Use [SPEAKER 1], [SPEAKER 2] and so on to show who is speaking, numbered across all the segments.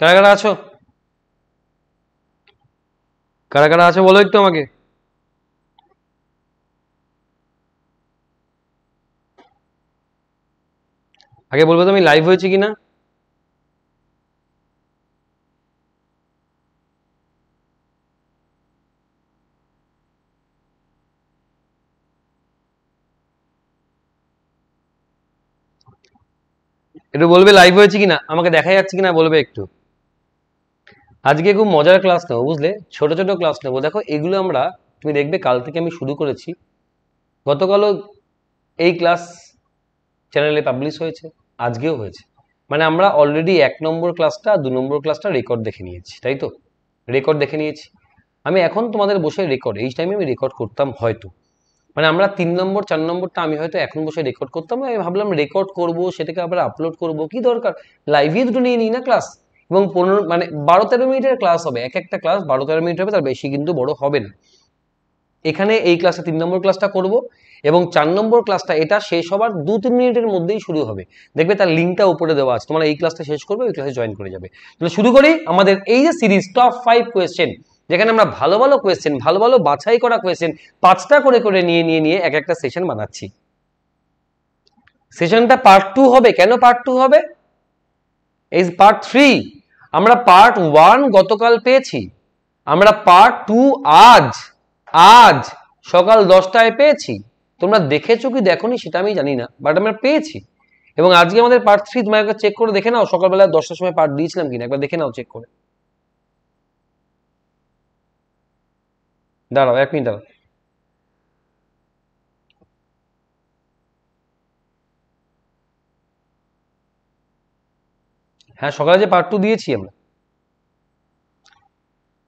[SPEAKER 1] কারা কারা আছো? কারা কারা আছো বলো একটু আমাকে। আগে বলবো তো আমি লাইভ হয়েছি কিনা। একটু বলবে লাইভ হয়েছে কিনা, আমাকে দেখা যাচ্ছে কিনা বলবে একটু। আজকে খুব মজার ক্লাস নেবো বুঝলে, ছোট ছোট ক্লাস নেবো। দেখো এগুলো আমরা, তুমি দেখবে কাল থেকে আমি শুরু করেছি, গতকালও এই ক্লাস চ্যানেলে পাবলিশ হয়েছে, আজকেও হয়েছে। মানে আমরা অলরেডি 1 নম্বর ক্লাসটা 2 নম্বর ক্লাসটা রেকর্ড দেখে নিয়েছি, তাই তো? রেকর্ড দেখে নিয়েছি। আমি এখন তোমাদের বসে রেকর্ড, এই টাইমে আমি রেকর্ড করতাম হয়তো, মানে আমরা 3 নম্বর 4 নম্বরটা আমি হয়তো এখন বসে রেকর্ড করতাম। আমি ভাবলাম রেকর্ড করব, সেটাকে আবার আপলোড করব, কি দরকার, লাইভে দুটো নিয়ে নিই না ক্লাস। এবং 15 মানে 12-13 মিনিটের ক্লাস হবে, এক একটা ক্লাস 12-13 মিনিট হবে, তার বেশি কিন্তু বড় হবে না। এখানে এই ক্লাসে 3 নম্বর ক্লাসটা করব, এবং 4 নম্বর ক্লাসটা এটা শেষ হবার 2-3 মিনিটের মধ্যেই শুরু হবে। দেখবে তার লিঙ্কটা উপরে দেওয়া আছে, তোমরা এই ক্লাসটা শেষ করবে ওই ক্লাসে জয়েন করে যাবে। তাহলে শুরু করি আমাদের এই যে সিরিজ টপ 5 কোয়েশ্চেন, যেখানে আমরা ভালো ভালো কোয়েশ্চেন, ভালো ভালো বাছাই করা কোয়েশ্চেন 5টা করে করে নিয়ে এক একটা সেশন বানাচ্ছি। সেশনটা পার্ট 2 হবে। কেন পার্ট 2 হবে? এই পার্ট 3, আমরা পার্ট 1 গতকাল পেয়েছি, আমরা পার্ট 2 আজ সকাল 10টায় পেয়েছি। তোমরা দেখেছো কি দেখোনি সেটা আমি জানি না, বাট আমরা পেয়েছি। এবং আজকে আমাদের পার্ট 3 তোমার একবার চেক করে দেখে নাও, সকালবেলা 10টার সময় পার্ট দিয়েছিলাম কিনা একবার দেখে নাও, চেক করে। দাঁড়াও 1 মিনিট দাঁড়াও। হ্যাঁ, সকালে যে পার্ট 2 দিয়েছি আমরা।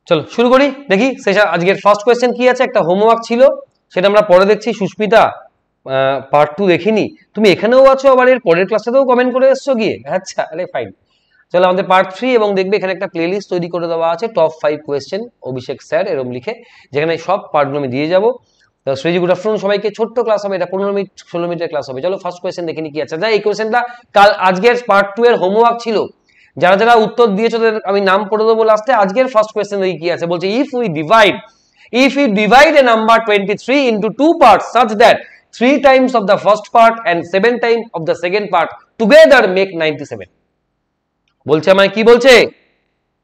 [SPEAKER 1] চলো শুরু করি, দেখি সেটা আজকের ফার্স্ট কোয়েশ্চেন কি আছে। একটা হোমওয়ার্ক ছিল, সেটা আমরা পরে দেখছি। সুস্মিতা পার্ট 2 দেখিনি, তুমি এখানেও আছো, আবার এর পরের ক্লাসটাতেও কমেন্ট করে এসছো গিয়ে। আচ্ছা, আরে ফাইন। চলো আমাদের পার্ট 3, এবং দেখবে এখানে একটা প্লেলিস্ট তৈরি করে দেওয়া আছে, টপ 5 কোয়েশ্চেন অভিষেক স্যার এরকম লিখে, যেখানে সব পার্টগুলো আমি দিয়ে যাবো। শ্রীজি গুড আফটারনুন সবাইকে। ছোট্ট ক্লাস হবে এটা, 15 মিনিট 16 মিনিটের ক্লাস হবে। চলো ফার্স্ট কোয়েশ্চেন দেখে নি কি আছে। এই কোয়েশ্চেনটা কাল আজকের পার্ট 2 এর হোমওয়ার্ক ছিল, যারা যারা উত্তর দিয়েছো তাদের আমি নাম পড়ে দেবো লাস্টে। আজকের ফার্স্ট কোয়েশ্চেন দেখি কি আছে। বলছে if we divide a number 23 into 2 parts such that 3 times of the first part and 7 times of the second part together make 97। বলছে আমায় কি বলছে,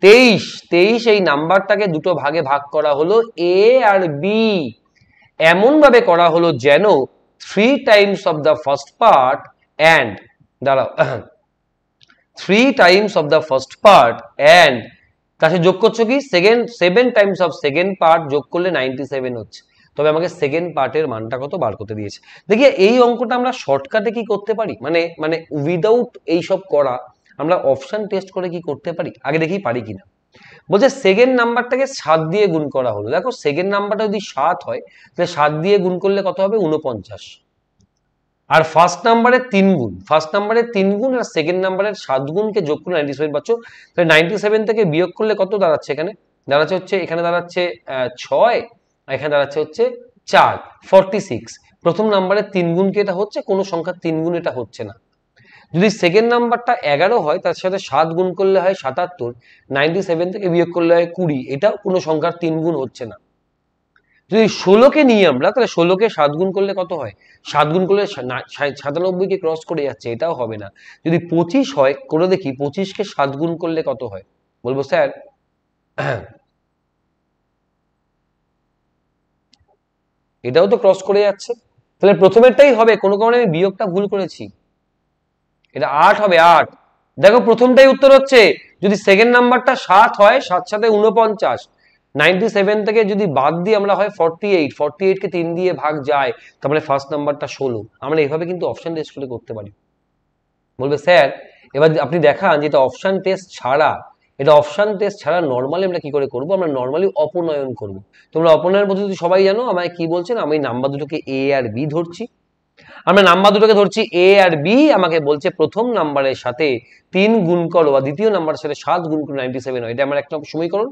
[SPEAKER 1] 23 এই নাম্বারটাকে দুটো ভাগে ভাগ করা হলো, এ আর বি, এমন ভাবে করা হলো যেন 3 times of the first part and, দাঁড়াও, 3 times of the first part and কাছে যোগ করছো কি 7 times of second part যোগ করলে 97 হচ্ছে। তবে আমাকে সেকেন্ড পার্টের মানটা কত বার করতে দিয়েছে। দেখি এই অঙ্কটা আমরা শর্টকাটে কি করতে পারি, মানে উইদাউট এইসব করা আমরা অপশন টেস্ট করে কি করতে পারি, আগে দেখি পারি কিনা। বলছে সেকেন্ড নাম্বারটাকে 7 দিয়ে গুণ করা হলো। দেখো সেকেন্ড নাম্বারটা যদি 7 হয় তাহলে 7 দিয়ে গুণ করলে কত হবে, 49। আর ফার্স্ট নাম্বারের 3 গুণ, ফার্স্ট নাম্বারের 3 গুণ আর সেকেন্ড নাম্বারের 7 গুণকে যোগ করে 97 পাচ্ছ। তাহলে 97 থেকে বিয়োগ করলে কত দাঁড়াচ্ছে, এখানে দাঁড়াচ্ছে হচ্ছে, এখানে দাঁড়াচ্ছে 6, আর এখানে দাঁড়াচ্ছে হচ্ছে 4, 46। প্রথম নাম্বারের 3 গুণ কি এটা হচ্ছে? কোনো সংখ্যার 3 গুণ এটা হচ্ছে না। যদি সেকেন্ড নাম্বারটা 11 হয় তার সাথে 7 গুণ করলে হয় 77, 97 থেকে বিয়োগ করলে হয় 20, এটাও কোনো সংখ্যার 3 গুণ হচ্ছে না। যদি 16কে নিই আমরা, তাহলে 16কে 7 গুণ করলে কত হয়, 7 গুণ করলে 97কে ক্রস করে যাচ্ছে, এটাও হবে না। যদি 25 হয়, করে দেখি 25কে 7 গুণ করলে কত হয়, বলবো স্যার এটাও তো ক্রস করে যাচ্ছে। তাহলে প্রথমেরটাই হবে, কোনো কারণে আমি বিয়োগটা ভুল করেছি, এটা 8 হবে, 8। দেখো প্রথমটাই উত্তর হচ্ছে, যদি সেকেন্ড নাম্বারটা 7 হয়, 7 সাথে 49, 97 থেকে যদি বাদ দিয়ে আমরা হয় 48, 48কে 3 দিয়ে ভাগ যায়, তারপরে ফার্স্ট নাম্বারটা 16। আমরা এভাবে কিন্তু অপশন টেস্ট করে করতে পারি। বলবে স্যার এবার আপনি দেখান যে এটা অপশন টেস্ট ছাড়া, এটা অপশন টেস্ট ছাড়া নর্মালি আমরা কি করে করবো। আমরা নর্মালি অপনয়ন করব। তোমরা অপনয়ন পদ্ধতি সবাই জানো, আমায় কি বলছেন, আমি নাম্বার দুটোকে এ আর বি ধরছি, আমরা নাম্বার দুটোকে ধরছি এ আর বি। আমাকে বলছে প্রথম নাম্বারের সাথে 3 গুণ করো, বা দ্বিতীয় নাম্বারের সাথে 7 গুণ করো 97 হয়, এটা আমার একটা সমীকরণ।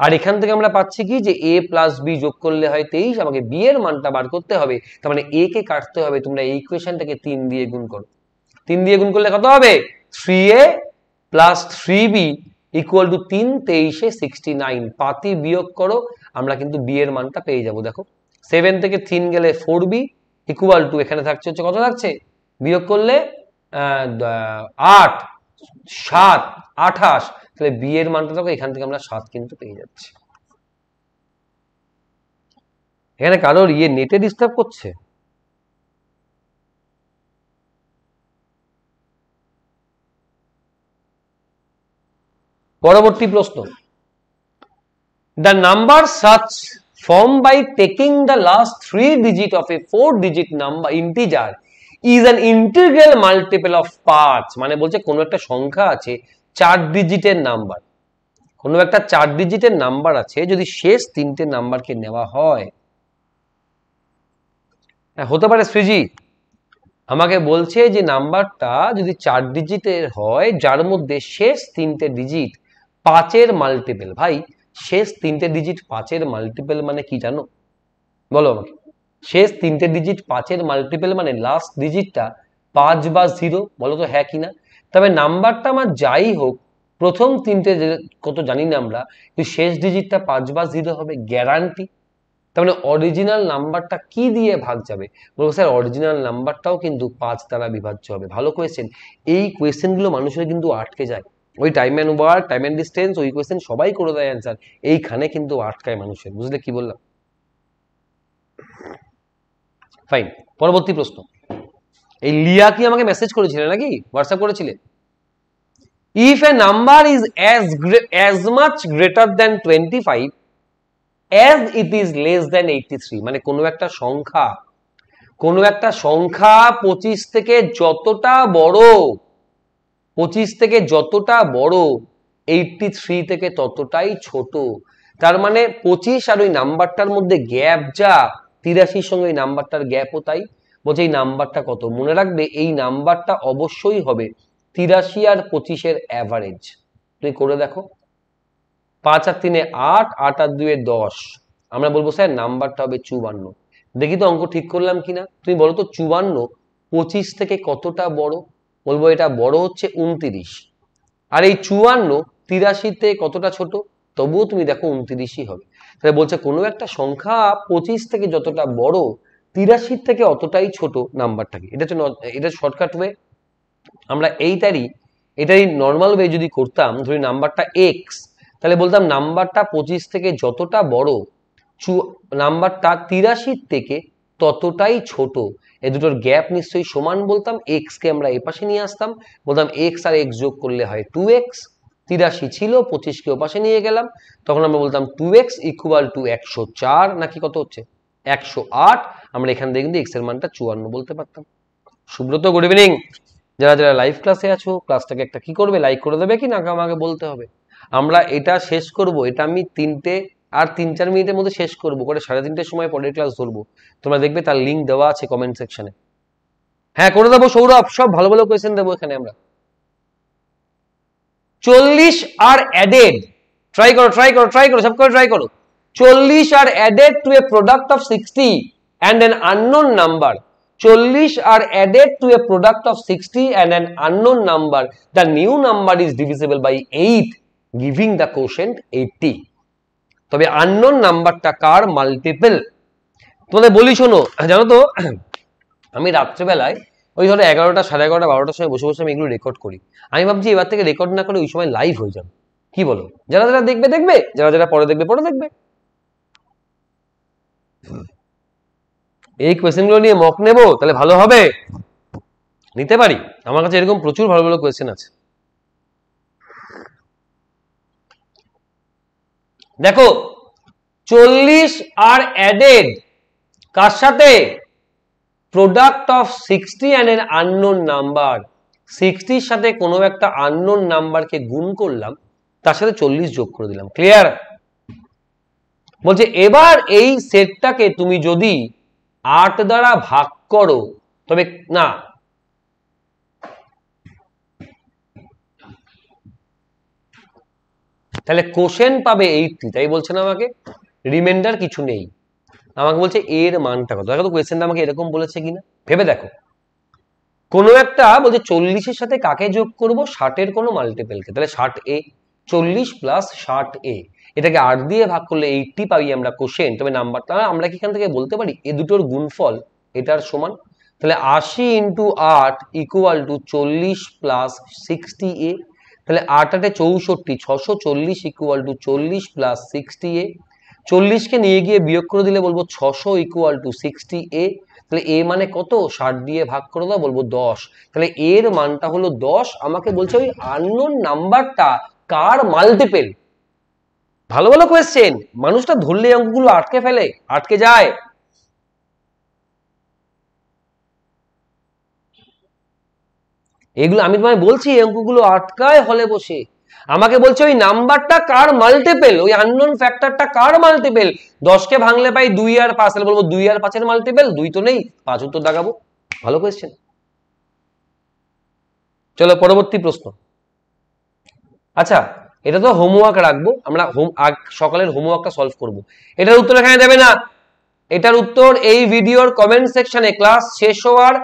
[SPEAKER 1] আর এখান থেকে আমরা পাচ্ছি কি, যে এ প্লাস বি যোগ করলে হয় 23, আমাকে বি এর মানটা বার করতে হবে, তার মানে এ কে কাটতে হবে। তোমরা এই ইকুয়েশনটাকে 3 দিয়ে গুণ করো, 3 দিয়ে গুণ করলে কত হবে, 3a plus 3b equal to 3 23 69, পাতি বিয়োগ করো, আমরা কিন্তু বি এর মানটা পেয়ে যাব। দেখো 7 থেকে 3 গেলে 4b ইকুয়াল টু এখানে থাকছে হচ্ছে কত থাকছে, বিয়োগ করলে 8 7 28, তাহলে বি এর মানটা দেখো এখান থেকে আমরা 7 কিন্তু পেয়ে যাচ্ছি। এখানে কারোর নেটে ডিস্টার্ব করছে? পরবর্তী প্রশ্ন, the number such formed by taking the last 3 digit of a 4-digit number integer is an integral multiple of parts, মানে বলছে কোন একটা সংখ্যা আছে 4 ডিজিটের নাম্বার, কোন একটা 4 ডিজিটের নাম্বার আছে, যদি শেষ তিনটে নাম্বারকে নেওয়া হয়, হতে পারে সৃজি আমাকে বলছে যে নাম্বারটা যদি 4 ডিজিটের হয় যার মধ্যে শেষ তিনটে ডিজিট 5-এর মাল্টিপল। ভাই শেষ তিনটে ডিজিট 5-এর মাল্টিপল মানে কি জানো? বলো আমাকে। শেষ তিনটে ডিজিট 5-এর মাল্টিপল মানে লাস্ট ডিজিটটা 5 বা 0, বলো তো হ্যাঁ কিনা? তবে নাম্বারটা আমার যাই হোক, প্রথম তিনটে কত জানি না আমরা, কিন্তু শেষ ডিজিটটা 5 বা 0 হবে গ্যারান্টি। তার মানে অরিজিনাল নাম্বারটা কি দিয়ে ভাগ যাবে? বলবো স্যার অরিজিনাল নাম্বারটাও কিন্তু 5 দ্বারা বিভাজ্য হবে। ভালো কোয়েশ্চেন। এই কোয়েশ্চেনগুলো মানুষের কিন্তু আটকে যায়, ওই time and work, time and distance, ওই কোয়েশ্চেন সবাই করে দেয় অ্যান্সার, এইখানে কিন্তু আটকায় মানুষের। বুঝলে কি বললাম? ফাইন, পরবর্তী প্রশ্ন। এই লিয়া কি আমাকে মেসেজ করেছিলে নাকি, হোয়াটসঅ্যাপ করেছিলে? If A number is as much greater than 25 as it is less than 83, মানে কোনো একটা সংখ্যা 25 থেকে যতটা বড়, 25 থেকে যতটা বড় 83 থেকে ততটাই ছোট, তার মানে 25 আর ওই নাম্বারটার মধ্যে গ্যাপ যা, 83 সঙ্গে ওই নাম্বারটার গ্যাপও তাই। বলছে এই নাম্বারটা কত? মনে রাখবে এই নাম্বারটা অবশ্যই হবে 83 আর 25-এর অ্যাভারেজ। তুমি করে দেখো, 5 আর 3 8, 8 আর 2 10, আমরা বলবো স্যার নাম্বারটা হবে 54। দেখি তো অঙ্ক ঠিক করলাম কিনা। তুমি বলো তো 54 25 থেকে কতটা বড়? বলবো এটা বড় হচ্ছে 29, আর এই 54 83 থেকে কতটা ছোট? তবুও তুমি দেখো 29ই হবে। তাহলে বলছে কোনো একটা সংখ্যা 25 থেকে যতটা বড় 83 থেকে অতটাই ছোট নাম্বারটাকে। এটা শর্টকাট ওয়ে। আমরা এটাই নর্মাল ওয়ে যদি করতাম, ধরি নাম্বারটা এক্স, তাহলে বলতাম নাম্বারটা 25 থেকে যতটা বড়, নাম্বারটা 83 থেকে ততটাই ছোট, এই দুটোর গ্যাপ নিশ্চয়ই সমান, বলতাম এক্স কে আমরা এই পাশে নিয়ে আসতাম, বলতাম এক্স আর এক্স যোগ করলে হয় 2x, 83 ছিল 25 কে ওপাশে নিয়ে গেলাম, তখন আমরা বলতাম 2x ইকুয়াল টু 104, নাকি কত হচ্ছে 108, আমরা এখান থেকে কিন্তু এক্স এর মানটা 54 বলতে পারতাম। Subrata good evening. যারা যারা লাইভ ক্লাসে আছো ক্লাসটাকে একটা কি করবে, লাইক করে দেবে কি না আমাকে বলতে হবে। আমরা এটা শেষ করব, এটা আমি 3-4 মিনিটের মধ্যে শেষ করবো করে 3:30-র সময় পরের ক্লাস ধরবো। তোমরা দেখবে তার লিঙ্ক দেওয়া আছে কমেন্ট সেকশনে। হ্যাঁ করে দেবো সৌরভ, সব ভালো ভালো কোয়েশ্চেন দেবো এখানে আমরা। 40 আর অ্যাডেড, ট্রাই করো সব করে ট্রাই করো। 40 আর added to a product of 60 and an unknown number, 40 are added to a product of 60 and an unknown number, the new number is divisible by 8 giving the quotient 80। তবে unknown নাম্বারটা কার multiple? তোমাদের বলি শোনো, জানো তো আমি রাত্রেবেলায় ওই ধরো 11টা 11:30 12টার সময় বসে বসে আমি এগুলো রেকর্ড করি। আমি ভাবছি এবার থেকে রেকর্ড না করে ওই সময় লাইভ হয়ে যাবে। কি বলো? যারা যারা দেখবে দেখবে, যারা যারা পরে দেখবে। এই কোয়েশ্চেনগুলো নিয়ে মক নেবো তাহলে ভালো হবে, নিতে পারি। আমার কাছে এরকম প্রচুর ভালো ভালো কোয়েশ্চেন আছে। দেখো 40 আর অ্যাডেড কার সাথে? Product of 60 and an unknown number, 60-র সাথে কোনো একটা আননোন নাম্বারকে গুণ করলাম, তার সাথে 40 যোগ করে দিলাম। ক্লিয়ার? বলছে এবার এই সেটটাকে তুমি যদি 8 দ্বারা ভাগ করো, তবে না তাহলে কোশেন্ট পাবে 80, তাই বলছে না আমাকে, রিমাইন্ডার কিছু নেই। আমাকে বলছে এর মানটা কত। দেখো তো কোয়েশ্চেনটা আমাকে এরকম বলেছে কিনা, ভেবে দেখো। কোনো একটা বলছে 40-এর সাথে কাকে যোগ করব? 60-এর কোনো মাল্টিপলকে, তাহলে 60a, 40 প্লাস 60A, এটাকে 8 দিয়ে ভাগ করলে 80 পাই আমরা কোশেন্ট। তবে নাম্বারটা আমরা কি এখান থেকে বলতে পারি এ দুটোর গুণফল এটার সমান? তাহলে 80 into 8 equal to 40 plus 60A। তাহলে 8 8 64, 640 ইকুয়াল টু 40 প্লাস 60A। 40কে নিয়ে গিয়ে বিয়োগ করে দিলে বলবো 600 ইকুয়াল টু 60A। তাহলে এ মানে কত? 60 দিয়ে ভাগ করে দাও, বলবো 10। তাহলে এর মানটা হলো 10। আমাকে বলছে ওই আননোন নাম্বারটা কার মাল্টিপল। ভালো ভালো কোয়েশ্চেন, মানুষটা ধরলে অঙ্কগুলো আটকে ফেলে, আটকে যায়। এগুলো আমি তোমায় বলছি, অঙ্কগুলো আটকায় হলে বসে। আমাকে বলছে ওই নাম্বারটা কার মাল্টিপল, ওই আননোন ফ্যাক্টরটা কার মাল্টিপল। 10কে ভাঙলে পাই 2 আর 5, তাহলে বলবো 2 আর 5 এর মাল্টিপল। 2 তো নেই, 5 উত্তর দাগাবো। ভালো কোয়েশ্চেন। চলো পরবর্তী প্রশ্ন। আচ্ছা, এটা তো হোমওয়ার্ক রাখবো আমরা, সকালের হোমওয়ার্কটা সলভ করব। এটার উত্তর এখানে দেবে না, এটার উত্তর এই ভিডিওর কমেন্ট সেকশনে ক্লাস শেষ হওয়ার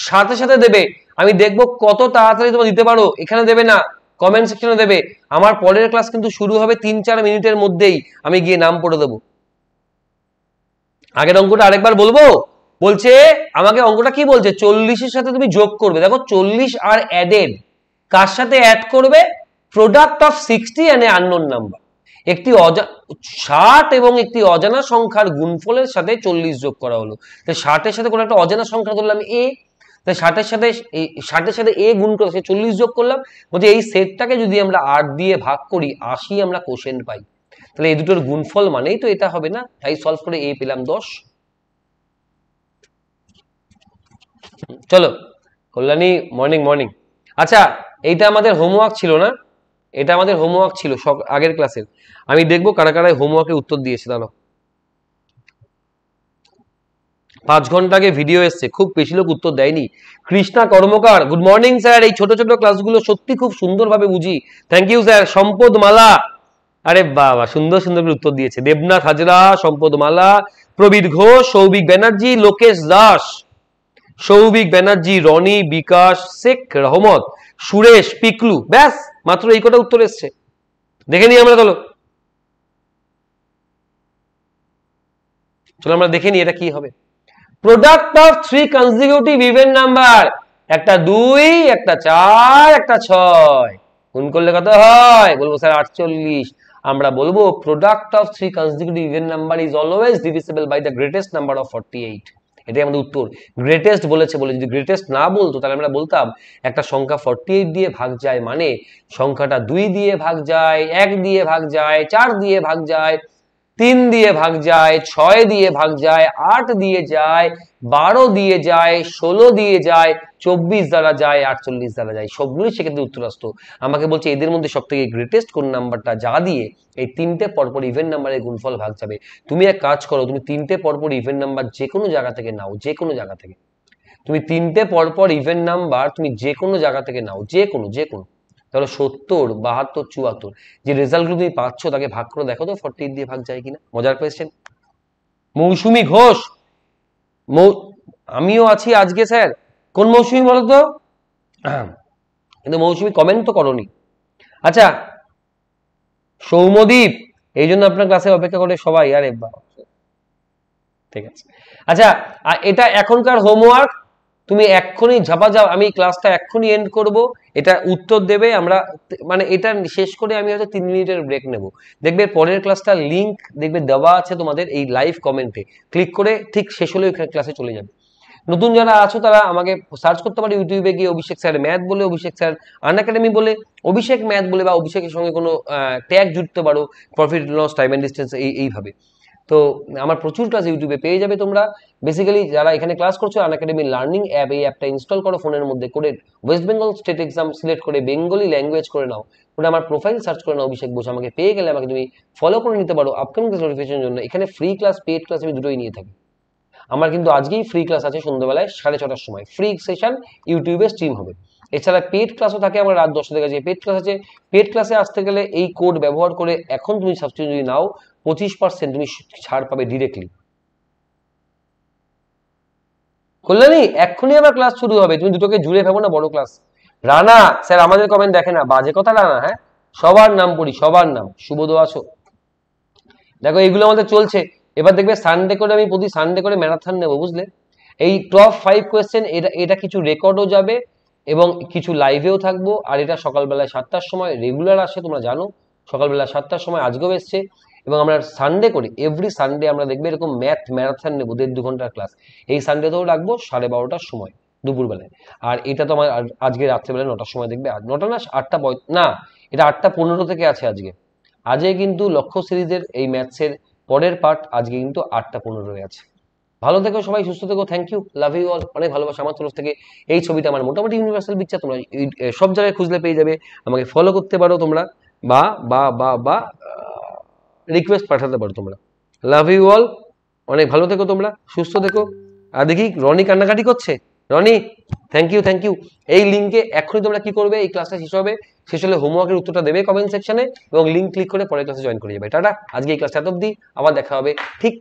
[SPEAKER 1] সাথে সাথে দেবে। আমি দেখবো কত তাড়াতাড়ি তোমরা দিতে পারো। এখানে দেবে না, কমেন্ট সেকশনে দেবে। আমার পরের ক্লাস কিন্তু শুরু হবে 3-4 মিনিটের মধ্যেই, আমি গিয়ে নাম পড়ে দেবো। আগের অঙ্কটা আরেকবার বলবো। বলছে আমাকে অঙ্কটা কি বলছে, 40-এর সাথে তুমি যোগ করবে। দেখো 40 আর অ্যাডেড, কার সাথে অ্যাড করবে? Product of 60 and unknown number. একটি 60 এবং একটি অজানা সংখ্যার গুণফলের সাথে 40 যোগ করা হলো। তো 60 এর সাথে কোনো একটা অজানা সংখ্যা ধরলাম এ, তাই 60 এর সাথে এ গুণ করে 40 যোগ করলাম। বলছে এই সেটটাকে যদি আমরা 8 দিয়ে ভাগ করি 80 আমরা কোশেন্ট পাই। তাহলে এই দুটোর গুণফল মানেই তো এটা হবে না, তাই সলভ করে এ পেলাম 10। চলো কল্যাণী, মর্নিং মর্নিং। আচ্ছা, এইটা আমাদের হোমওয়ার্ক ছিল না? এটা আমাদের হোমওয়ার্ক ছিল আগের ক্লাসের। আমি দেখবো কারা কারা হোমওয়ার্কের উত্তর দিয়েছে। দাঁড়াও, 5 ঘন্টা আগে ভিডিও এসছে, খুব বেশি লোক উত্তর দেয়নি। কৃষ্ণা কর্মকার, গুড মর্নিং স্যার। এই ছোট ছোট ক্লাসগুলো সত্যি খুব সুন্দরভাবে বুঝি, থ্যাংক ইউ স্যার। সম্পদ মালা, আরে বাবা সুন্দর সুন্দর উত্তর দিয়েছে। দেবনাথ হাজরা, সম্পদ মালা, প্রবীর ঘোষ, সৌভিক ব্যানার্জি, লোকেশ দাস, সৌভিক ব্যানার্জি, রনি, বিকাশ, শেখ রহমত, সুরেশ, পিকলু। ব্যাস মাত্র এই কটা উত্তর এসছে। দেখে নিই আমরা। চলো আমরা দেখে নিই এটা কি হবে। Product of 3 consecutive even number, একটা 2, একটা 4, একটা 6, গুণ করলে কত হয়? বলবো স্যার 48। আমরা বলবো product of 3 consecutive even number is always divisible by the greatest number of 48। এটাই আমাদের উত্তর। গ্রেটেস্ট বলেছে বলে, যদি গ্রেটেস্ট না বলতো তাহলে আমরা বলতাম একটা সংখ্যা 48 দিয়ে ভাগ যায় মানে সংখ্যাটা 2 দিয়ে ভাগ যায়, 1 দিয়ে ভাগ যায়, 4 দিয়ে ভাগ যায়, 3 দিয়ে ভাগ যায়, 6 দিয়ে ভাগ যায়, 8 দিয়ে যায়, 12 দিয়ে যায়, 16 দিয়ে যায়, 24 দ্বারা যায়, 48 দ্বারা যায়। সবগুলি সেক্ষেত্রে উত্তর আসতো। আমাকে বলছে এদের মধ্যে সব থেকে গ্রেটেস্ট কোন নাম্বারটা, যা দিয়ে এই 3টে পরপর ইভেন নাম্বারের গুণফল ভাগ যাবে। তুমি এক কাজ করো, তুমি 3টে পরপর ইভেন নাম্বার যে কোনো জায়গা থেকে নাও, যে কোনো জায়গা থেকে। তুমি 3টে পরপর ইভেন নাম্বার তুমি যে কোনো জায়গা থেকে নাও, যে কোনো ধরো 70, 72, 74, যে রেজাল্টগুলো তুমি পাচ্ছ তাকে ভাগ করে দেখো তো 48 দিয়ে ভাগ যায় কিনা। মজার কোয়েশ্চেন। মৌসুমী ঘোষ, আমিও আছি আজকে স্যার। কোন মৌসুমী বলো তো? কিন্তু মৌসুমী কমেন্ট তো করনি। আচ্ছা, সৌম্যদীপ, এই জন্য আপনার ক্লাসে অপেক্ষা করে সবাই। আরে বাবা, ঠিক আছে। আচ্ছা, এটা এখনকার হোমওয়ার্ক, তুমি এক্ষুনি ঝাপা যাও। আমি ক্লাসটা এক্ষুনি এন্ড করব, এটা উত্তর দেবে। আমরা মানে এটা শেষ করে আমি হয়তো 3 মিনিটের ব্রেক নেব। দেখবে পরের ক্লাসটার লিঙ্ক দেখবে দেওয়া আছে তোমাদের এই লাইভ কমেন্টে, ক্লিক করে ঠিক শেষ হলে ওই ক্লাসে চলে যাবে। নতুন যারা আছো তারা আমাকে সার্চ করতে পারো ইউটিউবে গিয়ে, অভিষেক স্যার ম্যাথ বলে, অভিষেক স্যার আনএকাডেমি বলে, অভিষেক ম্যাথ বলে, বা অভিষেকের সঙ্গে কোনো ট্যাগ জুড়তে পারো, profit loss, time and distance, এইভাবে। তো আমার প্রচুর ক্লাস ইউটিউবে পেয়ে যাবে তোমরা। বেসিক্যালি যারা এখানে ক্লাস করছো আনএকাডেমি লার্নিং অ্যাপ, এই অ্যাপটা ইনস্টল করো ফোনের মধ্যে, করে West Bengal state exam select করে বেঙ্গলি ল্যাঙ্গুয়েজ করে নাও, ওটা আমার প্রোফাইল সার্চ করে নাও অভিষেক বোস, আমাকে পেয়ে গেলে আমাকে তুমি ফলো করে নিতে পারো আপকামিং ক্লাস নোটিফিকেশনের জন্য। এখানে ফ্রি ক্লাস, পেড ক্লাস আমি দুটোই নিয়ে থাকি। আমার কিন্তু আজকেই ফ্রি ক্লাস আছে সন্ধ্যাবেলায় 6:30টার সময়, ফ্রি সেশন ইউটিউবে স্ট্রিম হবে। এছাড়া পেড ক্লাসও থাকে আমার রাত 10টা থেকে। যে পেড ক্লাস আছে, পেড ক্লাসে আসতে গেলে এই কোড ব্যবহার করে এখন তুমি সাবস্ক্রিপশন যদি নাও 25% তুমি ছাড় পাবে ডিরেক্টলি। কল্যাণী, এক্ষুনি আমার ক্লাস শুরু হবে, তুমি দুটোকে জুড়ে ভেবো না বড় ক্লাস। রানা স্যার আমাদের কমেন্ট দেখে না, বাজে কথা রানা। হ্যাঁ, সবার নাম পড়ি, সবার নাম। শুভদো আছো? দেখো এইগুলো আমাদের চলছে। এবার দেখবে সানডে করে আমি প্রতি সানডে করে ম্যারাথন নেবো, বুঝলে? এই টপ 5 কোয়েশ্চেন, এটা কিছু রেকর্ডও যাবে এবং কিছু লাইভেও থাকবো। আর এটা সকালবেলায় 7টার সময় রেগুলার আসে, তোমরা জানো সকালবেলা 7টার সময় আজকেও এসছে। এবং আমরা সানডে করি, এভরি সানডে আমরা দেখবে এরকম ম্যাথ ম্যারাথন নেবো 1.5-2 ঘন্টার ক্লাস। এই সানডেতেও রাখবো 12:30টার সময় দুপুরবেলায়। আর এটা তো আমার আজকে রাত্রেবেলা 9টার সময় দেখবে, 9টা না 8টা না, এটা 8টা 15 থেকে আছে আজকে। আজকে কিন্তু লক্ষ্য সিরিজের এই ম্যাথসের পরের পার্ট আজকে কিন্তু 8টা 15 আছে। ভালো থেকো সবাই, সুস্থ থেকো, thank you, love you all, অনেক ভালোবাসা আমার তরফ থেকে। এই ছবিটা আমার মোটামুটি ইউনিভার্সাল পিকচার, তোমরা সব জায়গায় খুঁজলে পেয়ে যাবে। আমাকে ফলো করতে পারো তোমরা, বা বা বা বা রিকোয়েস্ট পাঠাতে পারো তোমরা। লাভ ইউ অল, অনেক ভালো থেকো তোমরা, সুস্থ থেকো। আর দেখি রনি কান্নাকাটি করছে। Rony, thank you, thank you. এই লিঙ্কে এখনই তোমরা কি করবে, এই ক্লাসটা শেষ হলে হোমওয়ার্কের উত্তরটা দেবে কমেন্ট সেকশনে এবং লিঙ্ক ক্লিক করে পরের ক্লাসে জয়েন করে যাবে। টাটা, আজকে এই ক্লাসটা এত অবধি, আবার দেখা হবে ঠিক